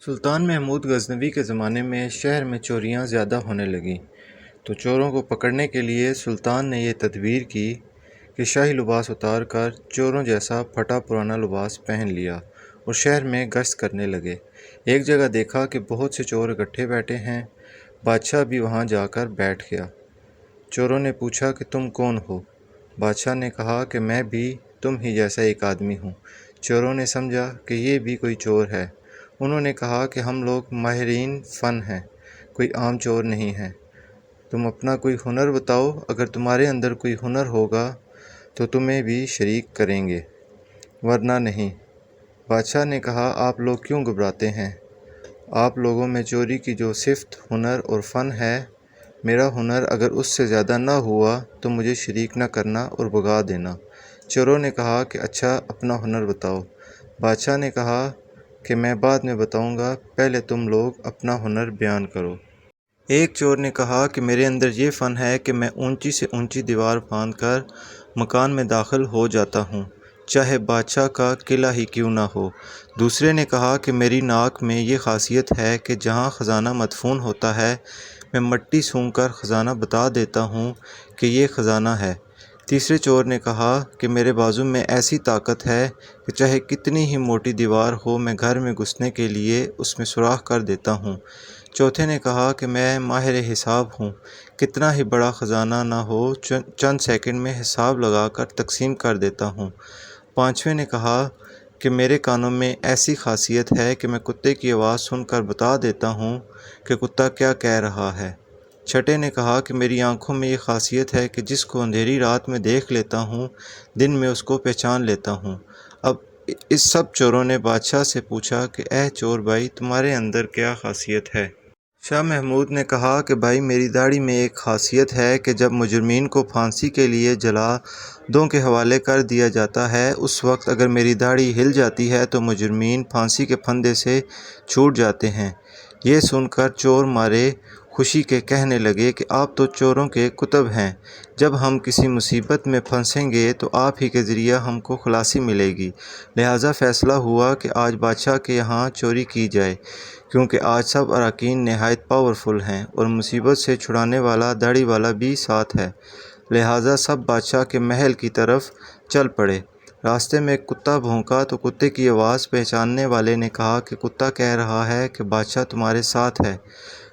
سلطان محمود غزنوی کے زمانے میں شہر میں چوریاں زیادہ ہونے لگیں تو چوروں کو پکڑنے کے لیے سلطان نے یہ تدبیر کی کہ شاہی لباس اتار کر چوروں جیسا پھٹا پرانا لباس پہن لیا اور شہر میں گشت کرنے لگے۔ ایک جگہ دیکھا کہ بہت سے چور اکٹھے بیٹھے ہیں، بادشاہ بھی وہاں جا کر بیٹھ گیا۔ چوروں نے پوچھا کہ تم کون ہو؟ بادشاہ نے کہا کہ میں بھی تم ہی جیسا ایک آدمی ہوں۔ چوروں نے سمجھا کہ یہ بھی کوئی چور ہے۔ انہوں نے کہا کہ ہم لوگ ماہرین فن ہیں، کوئی عام چور نہیں ہیں۔ تم اپنا کوئی ہنر بتاؤ، اگر تمہارے اندر کوئی ہنر ہوگا تو تمہیں بھی شریک کریں گے، ورنہ نہیں۔ بادشاہ نے کہا آپ لوگ کیوں گھبراتے ہیں؟ آپ لوگوں میں چوری کی جو صفت ہنر اور فن ہے، میرا ہنر اگر اس سے زیادہ نہ ہوا تو مجھے شریک نہ کرنا اور بھگا دینا۔ چوروں نے کہا کہ اچھا اپنا ہنر بتاؤ۔ بادشاہ نے کہا کہ میں بعد میں بتاؤں گا، پہلے تم لوگ اپنا ہنر بیان کرو۔ ایک چور نے کہا کہ میرے اندر یہ فن ہے کہ میں اونچی سے اونچی دیوار پھاند کر مکان میں داخل ہو جاتا ہوں، چاہے بادشاہ کا قلعہ ہی کیوں نہ ہو۔ دوسرے نے کہا کہ میری ناک میں یہ خاصیت ہے کہ جہاں خزانہ مدفون ہوتا ہے میں مٹی سونگھ کر خزانہ بتا دیتا ہوں کہ یہ خزانہ ہے۔ تیسرے چور نے کہا کہ میرے بازو میں ایسی طاقت ہے کہ چاہے کتنی ہی موٹی دیوار ہو میں گھر میں گھسنے کے لیے اس میں سوراخ کر دیتا ہوں۔ چوتھے نے کہا کہ میں ماہر حساب ہوں، کتنا ہی بڑا خزانہ نہ ہو چند سیکنڈ میں حساب لگا کر تقسیم کر دیتا ہوں۔ پانچویں نے کہا کہ میرے کانوں میں ایسی خاصیت ہے کہ میں کتے کی آواز سن کر بتا دیتا ہوں کہ کتا کیا کہہ رہا ہے۔ چھٹے نے کہا کہ میری آنکھوں میں یہ خاصیت ہے کہ جس کو اندھیری رات میں دیکھ لیتا ہوں دن میں اس کو پہچان لیتا ہوں۔ اب اس سب چوروں نے بادشاہ سے پوچھا کہ اے چور بھائی، تمہارے اندر کیا خاصیت ہے؟ شاہ محمود نے کہا کہ بھائی میری داڑھی میں ایک خاصیت ہے کہ جب مجرمین کو پھانسی کے لیے جلادوں کے حوالے کر دیا جاتا ہے اس وقت اگر میری داڑھی ہل جاتی ہے تو مجرمین پھانسی کے پھندے سے چھوٹ جاتے ہیں۔ یہ سن کر چور مارے خوشی کے کہنے لگے کہ آپ تو چوروں کے قطب ہیں، جب ہم کسی مصیبت میں پھنسیں گے تو آپ ہی کے ذریعہ ہم کو خلاصی ملے گی، لہٰذا فیصلہ ہوا کہ آج بادشاہ کے یہاں چوری کی جائے، کیونکہ آج سب اراکین نہایت پاورفل ہیں اور مصیبت سے چھڑانے والا داڑھی والا بھی ساتھ ہے، لہٰذا سب بادشاہ کے محل کی طرف چل پڑے۔ راستے میں ایک کتا بھونکا تو کتے کی آواز پہچاننے والے نے کہا کہ کتا کہہ رہا ہے کہ بادشاہ تمہارے ساتھ ہے،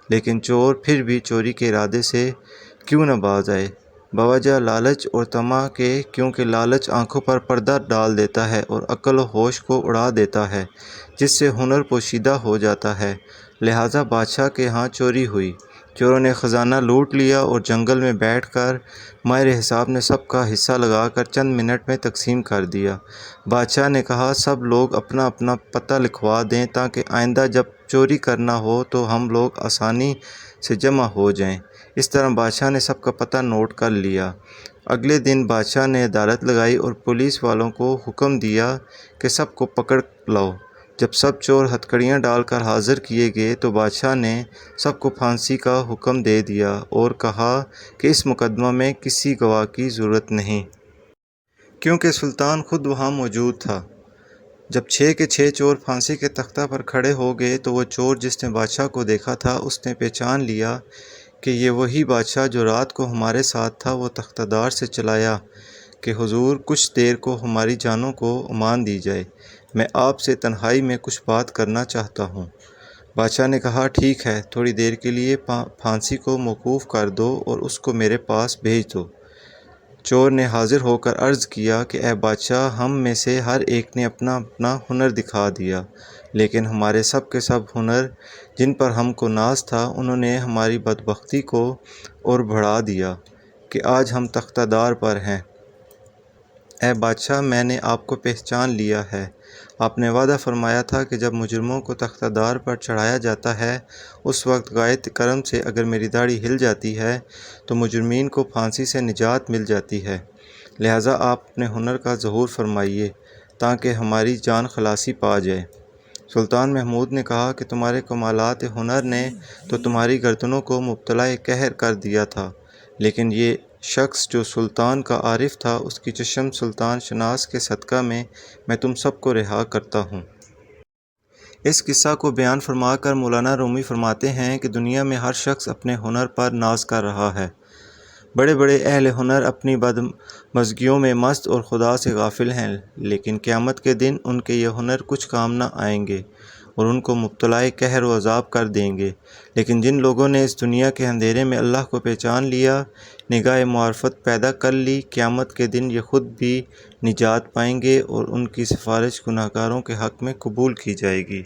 لیکن چور پھر بھی چوری کے ارادے سے کیوں نہ باز آئے، بوجہ لالچ اور طمع کے، کیونکہ لالچ آنکھوں پر پردہ ڈال دیتا ہے اور عقل و ہوش کو اڑا دیتا ہے، جس سے ہنر پوشیدہ ہو جاتا ہے، لہٰذا بادشاہ کے ہاں چوری ہوئی۔ چوروں نے خزانہ لوٹ لیا اور جنگل میں بیٹھ کر ماہر حساب نے سب کا حصہ لگا کر چند منٹ میں تقسیم کر دیا۔ بادشاہ نے کہا سب لوگ اپنا اپنا پتہ لکھوا دیں تاکہ آئندہ جب چوری کرنا ہو تو ہم لوگ آسانی سے جمع ہو جائیں۔ اس طرح بادشاہ نے سب کا پتہ نوٹ کر لیا۔ اگلے دن بادشاہ نے عدالت لگائی اور پولیس والوں کو حکم دیا کہ سب کو پکڑ لاؤ۔ جب سب چور ہتھکڑیاں ڈال کر حاضر کیے گئے تو بادشاہ نے سب کو پھانسی کا حکم دے دیا اور کہا کہ اس مقدمہ میں کسی گواہ کی ضرورت نہیں، کیونکہ سلطان خود وہاں موجود تھا۔ جب 6 کے 6 چور پھانسی کے تختہ پر کھڑے ہو گئے تو وہ چور جس نے بادشاہ کو دیکھا تھا اس نے پہچان لیا کہ یہ وہی بادشاہ جو رات کو ہمارے ساتھ تھا۔ وہ تختہ دار سے چلایا کہ حضور کچھ دیر کو ہماری جانوں کو امان دی جائے، میں آپ سے تنہائی میں کچھ بات کرنا چاہتا ہوں۔ بادشاہ نے کہا ٹھیک ہے، تھوڑی دیر کے لیے پھانسی کو موقوف کر دو اور اس کو میرے پاس بھیج دو۔ چور نے حاضر ہو کر عرض کیا کہ اے بادشاہ، ہم میں سے ہر ایک نے اپنا اپنا ہنر دکھا دیا، لیکن ہمارے سب کے سب ہنر جن پر ہم کو ناز تھا انہوں نے ہماری بدبختی کو اور بڑھا دیا کہ آج ہم تختہ دار پر ہیں۔ اے بادشاہ، میں نے آپ کو پہچان لیا ہے۔ آپ نے وعدہ فرمایا تھا کہ جب مجرموں کو تختہ دار پر چڑھایا جاتا ہے اس وقت غایت کرم سے اگر میری داڑھی ہل جاتی ہے تو مجرمین کو پھانسی سے نجات مل جاتی ہے، لہٰذا آپ اپنے ہنر کا ظہور فرمائیے تاکہ ہماری جان خلاصی پا جائے۔ سلطان محمود نے کہا کہ تمہارے کمالات ہنر نے تو تمہاری گردنوں کو مبتلا قہر کر دیا تھا، لیکن یہ شخص جو سلطان کا عارف تھا اس کی چشم سلطان شناس کے صدقہ میں تم سب کو رہا کرتا ہوں۔ اس قصہ کو بیان فرما کر مولانا رومی فرماتے ہیں کہ دنیا میں ہر شخص اپنے ہنر پر ناز کر رہا ہے۔ بڑے بڑے اہل ہنر اپنی بدمزگیوں میں مست اور خدا سے غافل ہیں، لیکن قیامت کے دن ان کے یہ ہنر کچھ کام نہ آئیں گے اور ان کو مبتلائے قہر و عذاب کر دیں گے۔ لیکن جن لوگوں نے اس دنیا کے اندھیرے میں اللہ کو پہچان لیا، نگاہ معرفت پیدا کر لی، قیامت کے دن یہ خود بھی نجات پائیں گے اور ان کی سفارش گناہگاروں کے حق میں قبول کی جائے گی۔